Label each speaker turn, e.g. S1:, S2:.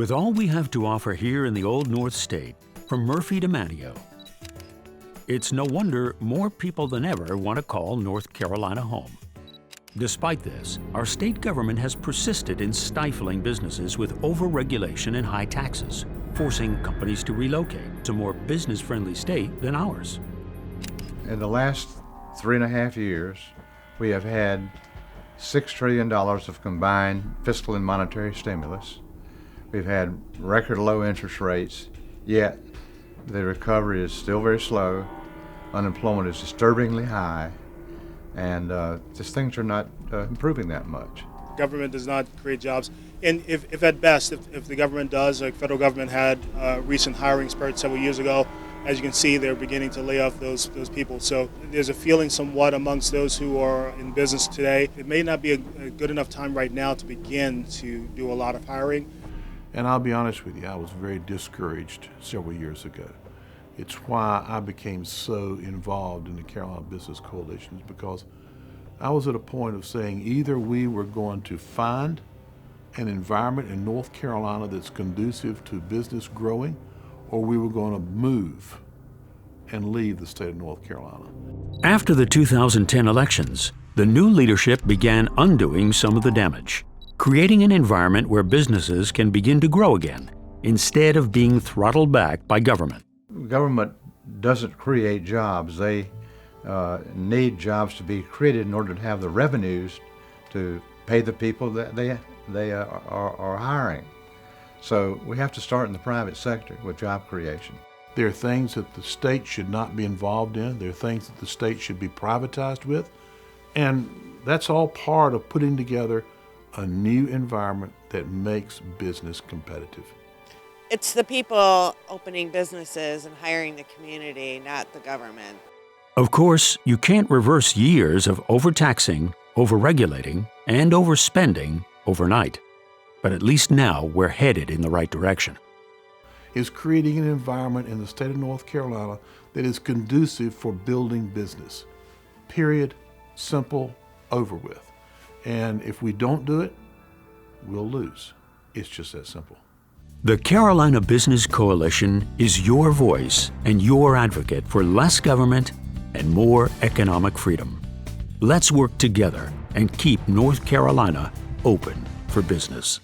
S1: With all we have to offer here in the Old North State, from Murphy to Manteo, it's no wonder more people than ever want to call North Carolina home. Despite this, our state government has persisted in stifling businesses with overregulation and high taxes, forcing companies to relocate to a more business-friendly state than ours.
S2: In the last 3.5 years, we have had $6 trillion of combined fiscal and monetary stimulus. We've had record low interest rates, yet the recovery is still very slow. Unemployment is disturbingly high, and just things are not improving that much.
S3: Government does not create jobs. And if at best, if the government does, like federal government had recent hiring spurt several years ago, as you can see, they're beginning to lay off those people. So there's a feeling somewhat amongst those who are in business today. It may not be a good enough time right now to begin to do a lot of hiring.
S4: And I'll be honest with you, I was very discouraged several years ago. It's why I became so involved in the Carolina Business Coalition, because I was at a point of saying either we were going to find an environment in North Carolina that's conducive to business growing, or we were going to move and leave the state of North Carolina.
S1: After the 2010 elections, the new leadership began undoing some of the damage, creating an environment where businesses can begin to grow again, instead of being throttled back by government.
S2: Government doesn't create jobs. They need jobs to be created in order to have the revenues to pay the people that they are hiring. So we have to start in the private sector with job creation.
S4: There are things that the state should not be involved in. There are things that the state should be privatized with. And that's all part of putting together a new environment that makes business competitive.
S5: It's the people opening businesses and hiring the community, not the government.
S1: Of course, you can't reverse years of overtaxing, overregulating, and overspending overnight. But at least now we're headed in the right direction.
S4: Is creating an environment in the state of North Carolina that is conducive for building business. Period. Simple. Over with. And if we don't do it, we'll lose. It's just that simple.
S1: The Carolina Business Coalition is your voice and your advocate for less government and more economic freedom. Let's work together and keep North Carolina open for business.